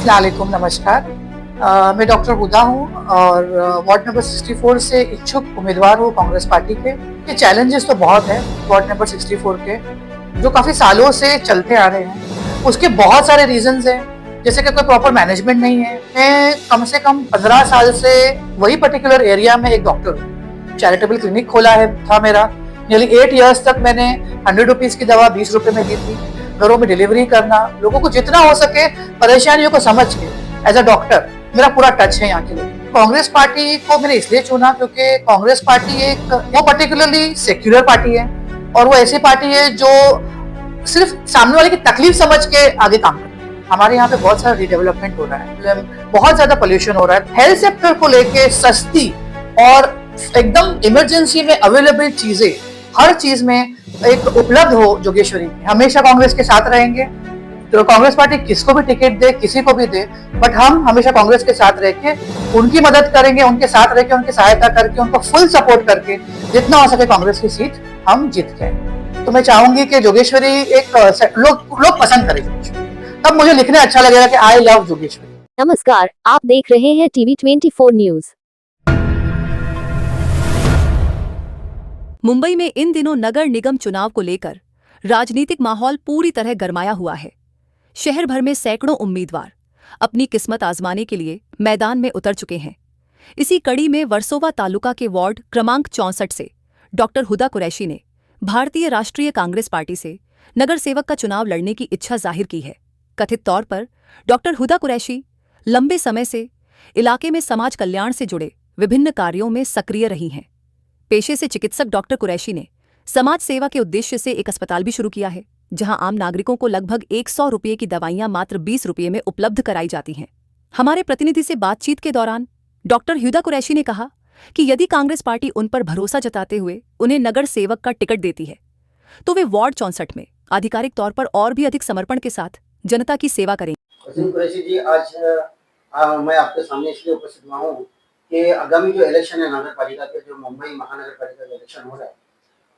अस्सलाम वालेकुम, नमस्कार। मैं डॉक्टर हुदा हूँ और वार्ड नंबर 64 से इच्छुक उम्मीदवार हूँ कांग्रेस पार्टी के। ये चैलेंजेस तो बहुत हैं वार्ड नंबर 64 के, जो काफ़ी सालों से चलते आ रहे हैं। उसके बहुत सारे रीजंस हैं, जैसे कि कोई प्रॉपर मैनेजमेंट नहीं है। मैं कम से कम 15 साल से वही पर्टिकुलर एरिया में एक डॉक्टर हूँ। चैरिटेबल क्लिनिक खोला है था मेरा। नियरली 8 ईयर्स तक मैंने 100 रुपीज़ की दवा 20 रुपए में दी थी। घरों में डिलीवरी करना, लोगों को जितना हो सके परेशानियों को समझ के एज अ डॉक्टर मेरा पूरा टच है यहाँ के लिए। कांग्रेस पार्टी को मैंने इसलिए चुना क्योंकि कांग्रेस पार्टी एक वो पर्टिकुलरली सेक्युलर पार्टी है और वो ऐसी पार्टी है जो सिर्फ सामने वाले की तकलीफ समझ के आगे काम करती है। हमारे यहाँ पे बहुत सारा रिडेवलपमेंट हो रहा है, बहुत ज्यादा पोल्यूशन हो रहा है। हेल्थ सेक्टर को लेके सस्ती और एकदम इमरजेंसी में अवेलेबल चीजें हर चीज में एक उपलब्ध हो जोगेश्वरी में। हमेशा कांग्रेस के साथ रहेंगे, तो कांग्रेस पार्टी किसको भी टिकट दे, किसी को भी दे, बट हम हमेशा कांग्रेस के साथ रह के उनकी मदद करेंगे, उनके साथ रह के उनकी सहायता करके उनको फुल सपोर्ट करके जितना हो सके कांग्रेस की सीट हम जीत के। तो मैं चाहूंगी कि जोगेश्वरी एक लोग पसंद करेंगे, तब मुझे लिखने अच्छा लगेगा कि आई लव जोगेश्वरी। नमस्कार, आप देख रहे हैं टीवी 24 न्यूज। मुंबई में इन दिनों नगर निगम चुनाव को लेकर राजनीतिक माहौल पूरी तरह गरमाया हुआ है। शहर भर में सैकड़ों उम्मीदवार अपनी किस्मत आजमाने के लिए मैदान में उतर चुके हैं। इसी कड़ी में वर्सोवा तालुका के वार्ड क्रमांक 64 से डॉक्टर हुदा कुरैशी ने भारतीय राष्ट्रीय कांग्रेस पार्टी से नगर सेवक का चुनाव लड़ने की इच्छा जाहिर की है। कथित तौर पर डॉक्टर हुदा कुरैशी लंबे समय से इलाके में समाज कल्याण से जुड़े विभिन्न कार्यों में सक्रिय रही हैं। पेशे से चिकित्सक डॉक्टर कुरैशी ने समाज सेवा के उद्देश्य से एक अस्पताल भी शुरू किया है, जहां आम नागरिकों को लगभग 100 रुपये की दवाइयां मात्र 20 रुपये में उपलब्ध कराई जाती हैं। हमारे प्रतिनिधि से बातचीत के दौरान डॉक्टर हुदा कुरैशी ने कहा कि यदि कांग्रेस पार्टी उन पर भरोसा जताते हुए उन्हें नगर सेवक का टिकट देती है, तो वे वार्ड 64 में आधिकारिक तौर पर और भी अधिक समर्पण के साथ जनता की सेवा करेंगे। कुरैशी जी, आज मैं आपके सामने इसलिए उपस्थित हुआ हूँ कि आगामी जो इलेक्शन है नगर पालिका के, जो मुंबई महानगर पालिका का इलेक्शन हो रहा है,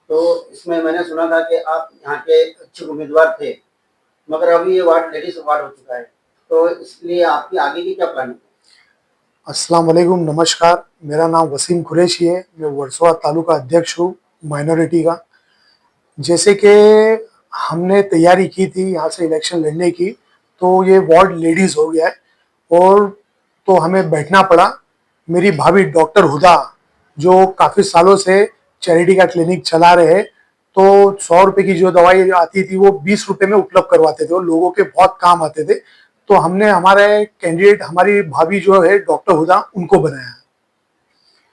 तो इसमें मैंने सुना था कि आप यहाँ के इच्छुक उम्मीदवार थे, मगर अभी ये वार्ड लेडीज वार्ड हो चुका है, तो इसलिए आपकी आगे की क्या प्लानिंग है? अस्सलाम वालेकुम, नमस्कार। मेरा नाम वसीम कुरैशी है। मैं वर्सोवा तालुका अध्यक्ष हूँ माइनॉरिटी का। जैसे कि हमने तैयारी की थी यहाँ से इलेक्शन लड़ने की, तो ये वार्ड लेडीज हो गया है और तो हमें बैठना पड़ा। मेरी भाभी डॉक्टर हुदा, जो काफ़ी सालों से चैरिटी का क्लिनिक चला रहे हैं, तो 100 रुपये की जो दवाई आती थी वो 20 रुपये में उपलब्ध करवाते थे और लोगों के बहुत काम आते थे। तो हमने हमारे कैंडिडेट, हमारी भाभी जो है डॉक्टर हुदा, उनको बनाया।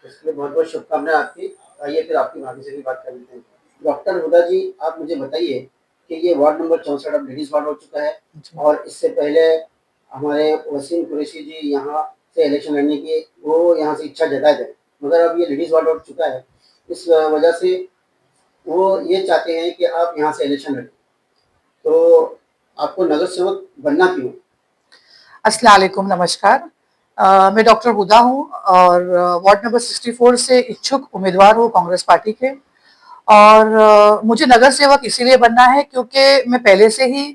इसलिए बहुत बहुत शुभकामनाएं आपकी। आइए फिर आपकी भाभी से भी बात कर लेते हैं। डॉक्टर हुदा जी, आप मुझे बताइए कि ये वार्ड नंबर 64 अब लेडीज वार्ड हो चुका है और इससे पहले हमारे वसीम कुरैशी जी यहाँ से इलेक्शन लड़ने की वो यहाँ से इच्छा जताए थे, मगर अब ये लेडीज वार्ड हो चुका है। इस वजह से वो ये चाहते हैं कि आप यहाँ से इलेक्शन लड़ें, तो आपको नगर सेवक बनना क्यों? अस्सलाम वालेकुम, नमस्कार। मैं डॉक्टर हुदा हूँ और वार्ड नंबर 64 से इच्छुक उम्मीदवार हूँ कांग्रेस पार्टी के। और मुझे नगर सेवक इसीलिए बनना है क्योंकि मैं पहले से ही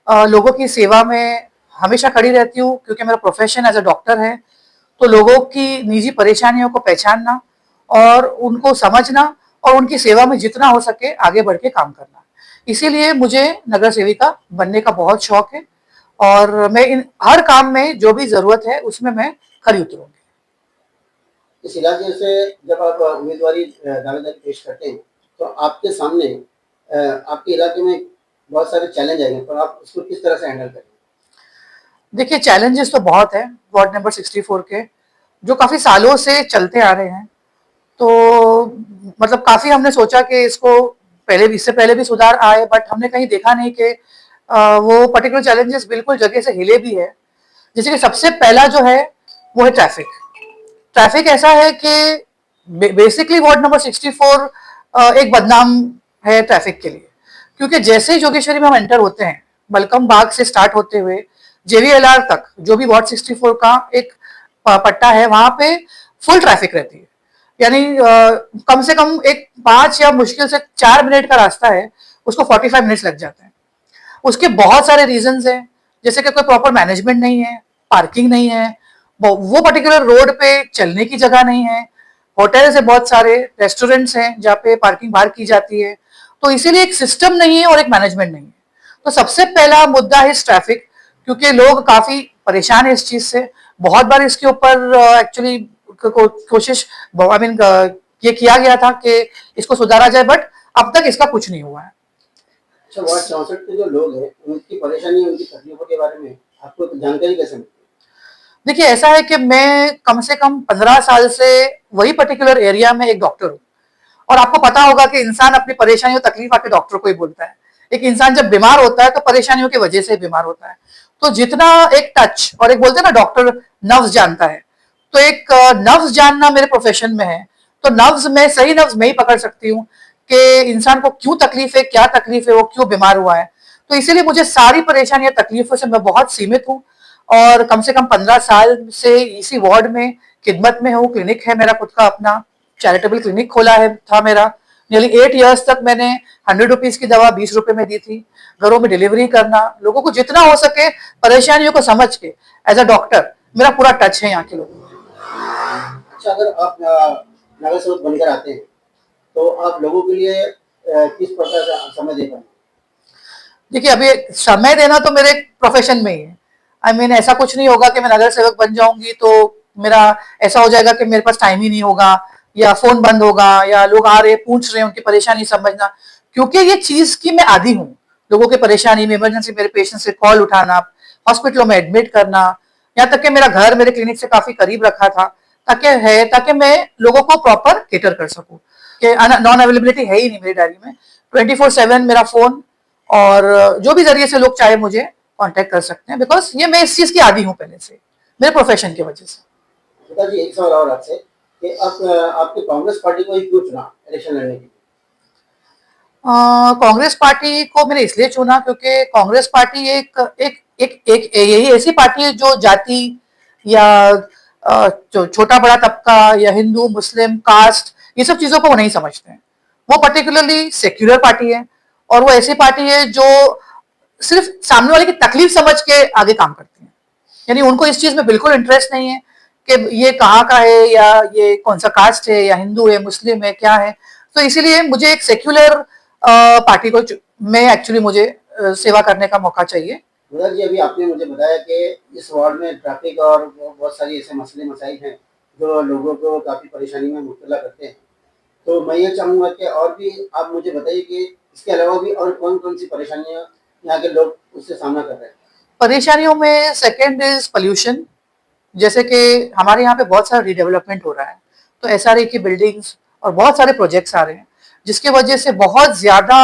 लोगों की सेवा में हमेशा खड़ी रहती हूँ, क्योंकि मेरा प्रोफेशन एज अ डॉक्टर है। तो लोगों की निजी परेशानियों को पहचानना और उनको समझना और उनकी सेवा में जितना हो सके आगे बढ़ के काम करना, इसीलिए मुझे नगर सेविका बनने का बहुत शौक है और मैं इन हर काम में जो भी जरूरत है उसमें मैं खरी उतरूंगी। इस इलाके से जब आप उम्मीदवारी दावेदारी पेश करते हैं, तो आपके सामने आपके इलाके में बहुत सारे चैलेंज आएंगे, तो आप उसको किस तरह से हैंडल करेंगे? देखिए, चैलेंजेस तो बहुत है वार्ड नंबर 64 के, जो काफी सालों से चलते आ रहे हैं। तो मतलब काफी हमने सोचा कि इसको इससे पहले भी सुधार आए, बट हमने कहीं देखा नहीं कि वो पर्टिकुलर चैलेंजेस बिल्कुल जगह से हिले भी है। जैसे कि सबसे पहला जो है वो है ट्रैफिक। ट्रैफिक ऐसा है कि बेसिकली वार्ड नंबर 64 एक बदनाम है ट्रैफिक के लिए, क्योंकि जैसे ही जोगेश्वरी में हम एंटर होते हैं, मलकम बाग से स्टार्ट होते हुए JVLR तक, जो भी वार्ड 64 का एक पट्टा है, वहां पे फुल ट्रैफिक रहती है। यानी कम से कम एक 5 या मुश्किल से 4 मिनट का रास्ता है, उसको 45 मिनट्स लग जाते हैं। उसके बहुत सारे रीजंस हैं, जैसे कि कोई प्रॉपर मैनेजमेंट नहीं है पार्किंग नहीं है, वो पर्टिकुलर रोड पे चलने की जगह नहीं है, होटल्स है, बहुत सारे रेस्टोरेंट्स हैं जहाँ पे पार्किंग बाहर की जाती है, तो इसीलिए एक सिस्टम नहीं है और एक मैनेजमेंट नहीं है। तो सबसे पहला मुद्दा है ट्रैफिक, क्योंकि लोग काफी परेशान है इस चीज से। बहुत बार इसके ऊपर एक्चुअली कोशिश आई मीन ये किया गया था कि इसको सुधारा जाए, बट अब तक इसका कुछ नहीं हुआ है। अच्छा, वार्ड 64 के जो लोग हैं उनकी परेशानी, उनकी तकलीफों के बारे में आपको जानकारी कैसे मिलती है? देखिए, ऐसा है कि मैं कम से कम 15 साल से वही पर्टिकुलर एरिया में एक डॉक्टर हूँ, और आपको पता होगा कि इंसान अपनी परेशानी और तकलीफ आके डॉक्टर को ही बोलता है। एक इंसान जब बीमार होता है तो परेशानियों की वजह से बीमार होता है। तो जितना एक टच, और एक बोलते हैं ना डॉक्टर नर्व्स जानता है, तो एक नर्व्स जानना मेरे प्रोफेशन में है। तो नर्व्स में सही नर्व्स मैं ही पकड़ सकती हूँ कि इंसान को क्यों तकलीफ है, क्या तकलीफ है, वो क्यों बीमार हुआ है। तो इसीलिए मुझे सारी परेशानियां तकलीफों से मैं बहुत सीमित हूँ, और कम से कम 15 साल से इसी वार्ड में खिदमत में हूँ। क्लिनिक है मेरा खुद का, अपना चैरिटेबल क्लिनिक खोला है था मेरा। नियरली 8 इयर्स तक मैंने 100 रुपीज की दवा 20 रुपए में दी थी। घरों में डिलीवरी करना, लोगों को जितना हो सके परेशानियों को समझ के, एज अ डॉक्टर मेरा पूरा टच है यहाँ के लोगों को। अच्छा, अगर आप नगर सेवक बनकर आते हैं तो आप लोगों के लिए किस प्रकार का समय दे पाएंगे? देखिए, अभी समय देना तो मेरे प्रोफेशन में ही है। आई मीन ऐसा कुछ नहीं होगा कि मैं नगर सेवक बन जाऊंगी तो मेरा ऐसा हो जाएगा कि मेरे पास टाइम ही नहीं होगा, या फोन बंद होगा, या लोग आ रहे पूछ रहे हैं उनकी परेशानी समझना, क्योंकि ये चीज की मैं आदी हूँ। लोगों की परेशानी में, इमरजेंसी मेरे पेशेंट से कॉल उठाना, हॉस्पिटलों में एडमिट करना, यहाँ तक कि मेरा घर मेरे क्लिनिक से काफी करीब रखा था ताकि मैं लोगों को प्रॉपर केटर कर सकूं। कि नॉन अवेलेबिलिटी है ही नहीं मेरी डायरी में। 24/7 मेरा फोन, और जो भी जरिए से लोग चाहे मुझे कांटेक्ट कर सकते हैं, बिकॉज ये मैं इस चीज की आदी हूँ पहले से, मेरे प्रोफेशन की वजह से। पिताजी, एक सवाल और आपसे कि आप आपके कांग्रेस पार्टी को ही क्यों चुना इलेक्शन लड़ने के लिए? कांग्रेस पार्टी को मैंने इसलिए चुना क्योंकि कांग्रेस पार्टी एक एक एक एक यही ऐसी पार्टी है जो जाति या छोटा बड़ा तबका या हिंदू मुस्लिम कास्ट, ये सब चीजों को वो नहीं समझते हैं। वो पर्टिकुलरली सेक्युलर पार्टी है, और वो ऐसी पार्टी है जो सिर्फ सामने वाले की तकलीफ समझ के आगे काम करती है। यानी उनको इस चीज में बिल्कुल इंटरेस्ट नहीं है कि ये कहाँ का है, या ये कौन सा कास्ट है, या हिंदू है, मुस्लिम है, क्या है। तो इसीलिए मुझे एक सेक्युलर पार्टी को में एक्चुअली मुझे सेवा करने का मौका चाहिए। मुराद जी, अभी आपने मुझे बताया कि इस वार्ड में ट्रैफिक और बहुत सारी ऐसे मसले मसाइल हैं जो लोगों को काफ़ी परेशानी में मुब्तला करते हैं। तो मैं ये चाहूँगा कि और भी आप मुझे बताइए कि इसके अलावा भी और कौन कौन सी परेशानियाँ यहाँ के लोग उससे सामना कर रहे हैं? परेशानियों में सेकंड इज पोल्यूशन। जैसे कि हमारे यहाँ पे बहुत सारा रीडेवलपमेंट हो रहा है, तो एसआरए की बिल्डिंग्स और बहुत सारे प्रोजेक्ट्स आ रहे हैं, जिसकी वजह से बहुत ज्यादा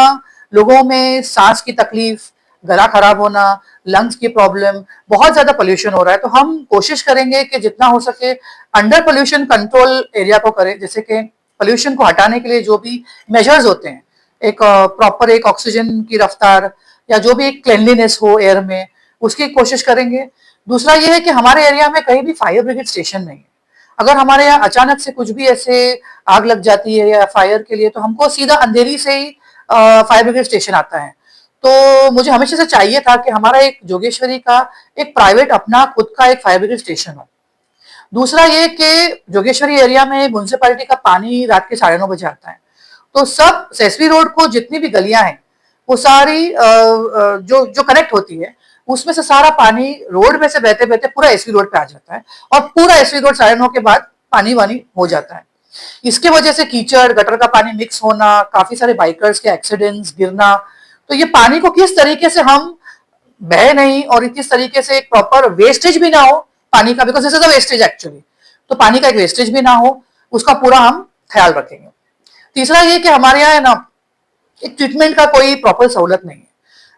लोगों में सांस की तकलीफ, गला खराब होना, लंग्स की प्रॉब्लम, बहुत ज्यादा पोल्यूशन हो रहा है। तो हम कोशिश करेंगे कि जितना हो सके अंडर पोल्यूशन कंट्रोल एरिया को करें। जैसे कि पोल्यूशन को हटाने के लिए जो भी मेजर्स होते हैं, एक प्रॉपर एक ऑक्सीजन की रफ्तार, या जो भी एक क्लेनलीनेस हो एयर में, उसकी कोशिश करेंगे। दूसरा ये है कि हमारे एरिया में कहीं भी फायर ब्रिगेड स्टेशन नहीं है। अगर हमारे यहाँ अचानक से कुछ भी ऐसे आग लग जाती है या फायर के लिए, तो हमको सीधा अंधेरी से ही फायर ब्रिगेड स्टेशन आता है। तो मुझे हमेशा से चाहिए था कि हमारा एक जोगेश्वरी का एक प्राइवेट अपना खुद का एक फायर ब्रिगेड स्टेशन हो। दूसरा ये कि जोगेश्वरी एरिया में म्यूनसिपैलिटी का पानी रात के 9:30 बजे आता है, तो सब सेसवी रोड को जितनी भी गलियां हैं वो सारी जो जो कनेक्ट होती है, उसमें से सारा पानी रोड में से बहते बहते पूरा एसवी रोड पे आ जाता है, और पूरा एसवी रोड 9:30 के बाद पानी वानी हो जाता है। इसके वजह से कीचड़, गटर का पानी मिक्स होना, काफी सारे बाइकर्स के एक्सीडेंट्स, गिरना। तो ये पानी को किस तरीके से हम बह नहीं, और किस तरीके से एक प्रॉपर वेस्टेज भी ना हो पानी का, because this is a wastage actually, तो पानी का एक वेस्टेज भी ना हो, उसका पूरा हम ख्याल रखेंगे। तीसरा ये कि हमारे यहाँ है ना, एक ट्रीटमेंट का कोई प्रॉपर सहूलत नहीं है।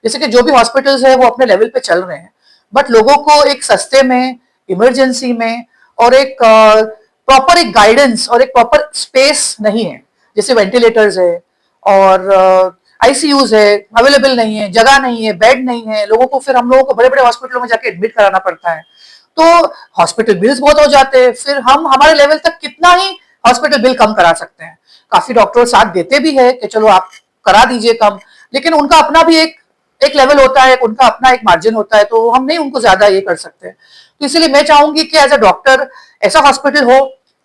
जैसे कि जो भी हॉस्पिटल्स है वो अपने लेवल पे चल रहे हैं, बट लोगों को एक सस्ते में, इमरजेंसी में, और एक प्रॉपर एक गाइडेंस और एक प्रॉपर स्पेस नहीं है। जैसे वेंटिलेटर्स है और आईसीयूज है, अवेलेबल नहीं है, जगह नहीं है, बेड नहीं है। लोगों को फिर हम लोगों को बड़े बड़े हॉस्पिटलों में जाके एडमिट कराना पड़ता है, तो हॉस्पिटल बिल्स बहुत हो जाते हैं। फिर हम हमारे लेवल तक कितना ही हॉस्पिटल बिल कम करा सकते हैं। काफी डॉक्टर साथ देते भी है कि चलो आप करा दीजिए कम, लेकिन उनका अपना भी एक लेवल होता है, उनका अपना एक मार्जिन होता है, तो हम नहीं उनको ज्यादा ये कर सकते। तो इसलिए मैं चाहूंगी कि एज अ डॉक्टर ऐसा हॉस्पिटल हो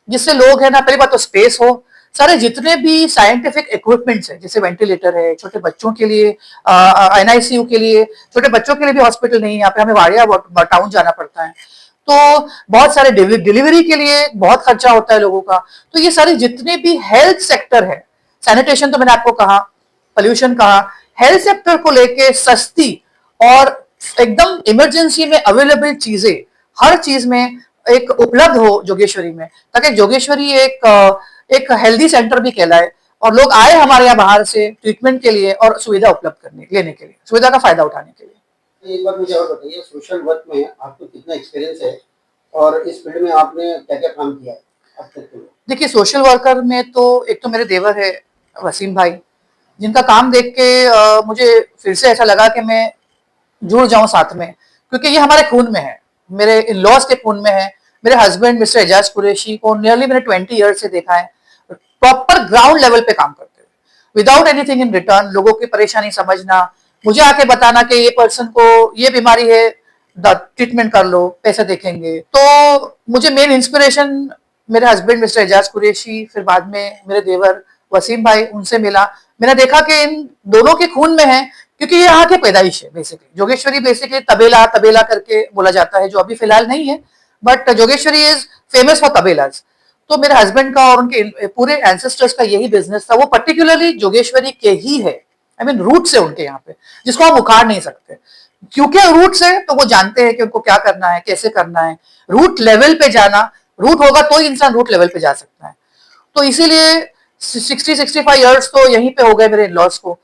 जिससे लोग है ना, पहली बात तो स्पेस हो, सारे जितने भी साइंटिफिक इक्विपमेंट्स है, जैसे वेंटिलेटर है, छोटे बच्चों के लिए एनआईसीयू के लिए, छोटे बच्चों के लिए भी हॉस्पिटल नहीं है यहाँ पे, हमें वाड़िया टाउन जाना पड़ता है, तो बहुत सारे डिलीवरी के लिए बहुत खर्चा होता है लोगों का। तो ये सारे जितने भी हेल्थ सेक्टर है, सैनिटेशन तो मैंने आपको कहा, पोल्यूशन कहा, हेल्थ सेक्टर को लेके सस्ती और एकदम इमरजेंसी में अवेलेबल चीजें हर चीज में एक उपलब्ध हो जोगेश्वरी में, ताकि जोगेश्वरी एक हेल्दी सेंटर भी कहलाए और लोग आए हमारे यहाँ बाहर से ट्रीटमेंट के लिए और सुविधा उपलब्ध करने लेने के लिए, सुविधा का फायदा उठाने के लिए। एक बात मुझे और बताइए, सोशल वर्क में आपको कितना एक्सपीरियंस है और इस फील्ड में आपने क्या क्या काम किया है अब तक के लिए? देखिए, सोशल वर्कर में तो एक तो मेरे देवर है वसीम भाई, जिनका काम देख के मुझे फिर से ऐसा लगा कि मैं जुड़ जाऊं साथ में, क्योंकि ये हमारे खून में है, मेरे इन लॉज के खून में है। मेरे हस्बैंड मिस्टर एजाज कुरैशी को नियरली मैंने 20 ईयर्स से देखा है, प्रॉपर ग्राउंड लेवल पे काम करते हुए, विदाउट एनीथिंग इन रिटर्न, लोगों की परेशानी समझना, मुझे आके बताना कि ये पर्सन को ये बीमारी है, ट्रीटमेंट कर लो, पैसे देखेंगे। तो मुझे मेन इंस्पिरेशन मेरे हस्बैंड मिस्टर एजाज कुरैशी, फिर बाद में मेरे देवर वसीम भाई, उनसे मिला। मैंने देखा कि इन दोनों के खून में है, क्योंकि ये यहाँ के पैदाइश है। बेसिकली जोगेश्वरी बेसिकली तबेला तबेला करके बोला जाता है, जो अभी फिलहाल नहीं है, but Jogeshwari is famous for तबेलाज। तो मेरे हस्बैंड का और उनके पूरे एंसेस्टर्स का यही बिजनेस था, वो पर्टिकुलरली जोगेश्वरी के ही है, आई मीन रूट से उनके यहाँ पे, जिसको हम उखाड़ नहीं सकते, क्योंकि रूट से तो वो जानते हैं कि उनको क्या करना है, कैसे करना है, रूट लेवल पे जाना, रूट होगा तो ही इंसान रूट लेवल पे जा सकता है। तो इसीलिए 60-65 ईयर्स तो यहीं पे हो गए मेरे लॉस को।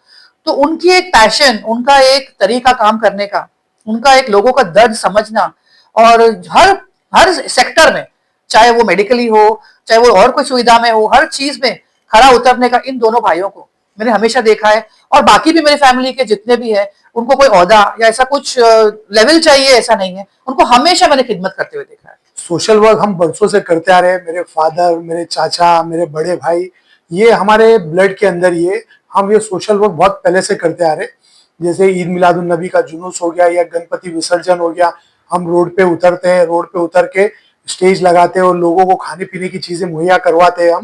तो उनकी एक पैशन, उनका एक तरीका काम करने का, उनका एक लोगों का दर्द समझना, और हर हर सेक्टर में, चाहे वो मेडिकली हो, चाहे वो और कोई सुविधा में हो, हर चीज में खरा उतरने का इन दोनों भाइयों को मैंने हमेशा देखा है। और बाकी भी मेरी फैमिली के जितने भी है, उनको कोई ओहदा या ऐसा कुछ लेवल चाहिए ऐसा नहीं है, उनको हमेशा मैंने खिदमत करते हुए देखा है। सोशल वर्क हम बरसों से करते आ रहे हैं। मेरे फादर, मेरे चाचा, मेरे बड़े भाई, ये हमारे ब्लड के अंदर ही है। हम ये सोशल वर्क बहुत पहले से करते आ रहे हैं। जैसे ईद मिलादुन नबी का जुलूस हो गया या गणपति विसर्जन हो गया, हम रोड पे उतरते हैं, रोड पे उतर के स्टेज लगाते हैं और लोगों को खाने पीने की चीजें मुहैया करवाते हैं।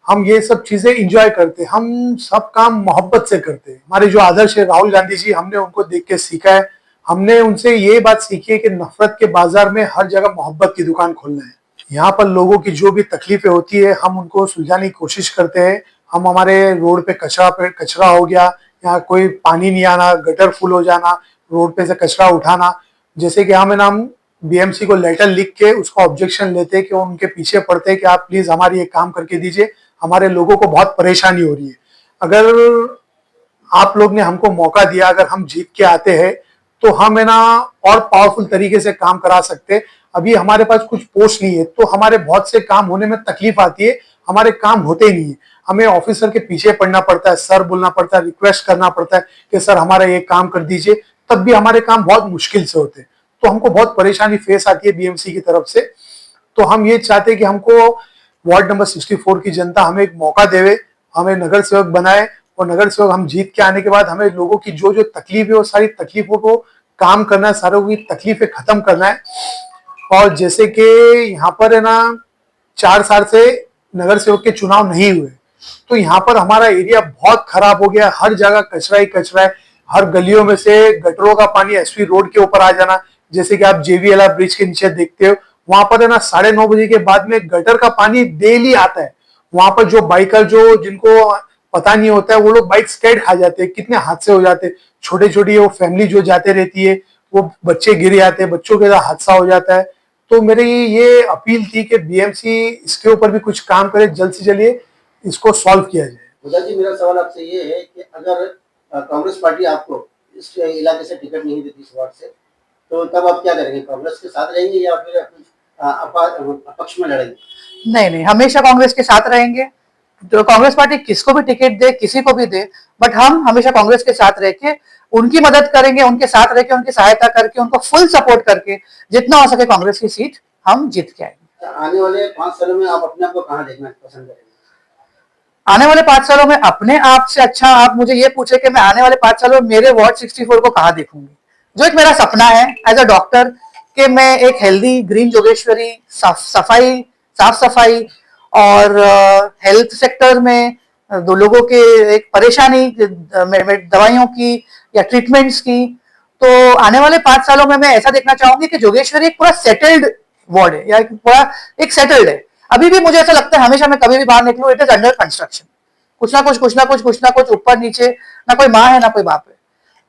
हम ये सब चीजें इंजॉय करते हैं। हम सब काम मोहब्बत से करते हैं। हमारे जो आदर्श है राहुल गांधी जी, हमने उनको देख के सीखा है। हमने उनसे ये बात सीखी है कि नफरत के बाजार में हर जगह मोहब्बत की दुकान खोलना है। यहाँ पर लोगों की जो भी तकलीफें होती है, हम उनको सुलझाने की कोशिश करते हैं। हम हमारे रोड पे कचरा हो गया, यहाँ कोई पानी नहीं आना, गटर फुल हो जाना, रोड पे से कचरा उठाना, जैसे कि हम बीएमसी को लेटर लिख के उसका ऑब्जेक्शन लेते कि उनके पीछे पड़ते कि आप प्लीज हमारी एक काम करके दीजिए, हमारे लोगों को बहुत परेशानी हो रही है। अगर आप लोग ने हमको मौका दिया, अगर हम जीत के आते हैं तो हम है ना और पावरफुल तरीके से काम करा सकते। अभी हमारे पास कुछ पोस्ट नहीं है तो हमारे बहुत से काम होने में तकलीफ आती है, हमारे काम होते ही नहीं है। हमें ऑफिसर के पीछे पड़ना पड़ता है, सर बोलना पड़ता है, रिक्वेस्ट करना पड़ता है कि सर हमारा ये काम कर दीजिए, तब भी हमारे काम बहुत मुश्किल से होते हैं। तो हमको बहुत परेशानी फेस आती है बीएमसी की तरफ से। तो हम ये चाहते हैं कि हमको वार्ड नंबर 64 की जनता हमें एक मौका देवे, हमें नगर सेवक बनाए, और नगर सेवक हम जीत के आने के बाद हमें लोगों की जो जो तकलीफ है वो सारी तकलीफों को काम करना है, सारों की तकलीफें खत्म करना है। और जैसे कि यहाँ पर है ना 4 साल से नगर सेवक के चुनाव नहीं हुए, तो यहाँ पर हमारा एरिया बहुत खराब हो गया। हर जगह कचरा ही कचरा है, हर गलियों में से गटरों का पानी एसपी रोड के ऊपर आ जाना। जैसे कि आप जेवीएलआर ब्रिज के नीचे देखते हो, वहां पर है ना 9:30 बजे के बाद में गटर का पानी डेली आता है। वहां पर जो बाइकर, जो जिनको पता नहीं होता है, वो लोग बाइक स्कैड खा जाते हैं, कितने हादसे हो जाते हैं। छोटे छोटी वो फैमिली जो जाते रहती है, वो बच्चे गिर जाते हैं, बच्चों के साथ हादसा हो जाता है। तो मेरी ये अपील थी कि बीएमसी इसके ऊपर भी कुछ काम करे, जल्द से जल्द इसको सॉल्व किया जाए। हुदा जी, मेरा सवाल आपसे ये है कि अगर कांग्रेस पार्टी आपको इस इलाके से टिकट नहीं देती इस वार्ड से, तो तब आप क्या करेंगे? कांग्रेस के साथ रहेंगे या फिर अपक्ष में लड़ेंगे? नहीं, हमेशा कांग्रेस के साथ रहेंगे। तो कांग्रेस पार्टी किसको भी टिकट दे, किसी को भी दे, बट हम हमेशा कांग्रेस के साथ रह के उनकी मदद करेंगे, उनके साथ रह के उनकी सहायता करके, उनको फुल सपोर्ट करके जितना हो सके कांग्रेस की सीट हम जीत के आएंगे। आने वाले 5 सालों में आप अपने आप को कहाँ देखना पसंद करेंगे? आने वाले 5 सालों में अपने आप से अच्छा आप मुझे ये पूछे कि मैं आने वाले 5 सालों में मेरे वार्ड 64 को कहाँ देखूंगी, जो एक मेरा सपना है एज अ डॉक्टर, कि मैं एक हेल्दी ग्रीन जोगेश्वरी, साफ सफाई और हेल्थ सेक्टर में दो लोगों के एक परेशानी दवाइयों की या ट्रीटमेंट्स की, तो आने वाले 5 सालों में मैं ऐसा देखना चाहूंगी कि जोगेश्वरी एक पूरा सेटल्ड वार्ड है, या पूरा एक सेटल्ड है। अभी भी मुझे ऐसा लगता है, हमेशा मैं कभी भी बाहर निकलूं, इट इज अंडर कंस्ट्रक्शन, कुछ ना कुछ ऊपर नीचे, ना कोई माँ है ना कोई बाप है।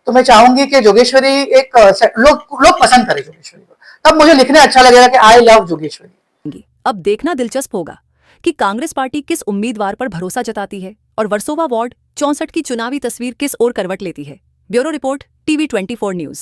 तो मैं चाहूंगी कि जोगेश्वरी एक लोग पसंद करें जोगेश्वरी को, तब मुझे लिखने अच्छा लगेगा कि आई लव जोगेश्वरी। अब देखना दिलचस्प होगा कि कांग्रेस पार्टी किस उम्मीदवार पर भरोसा जताती है और वर्सोवा वार्ड 64 की चुनावी तस्वीर किस ओर करवट लेती है। Bureau report, TV 24 news.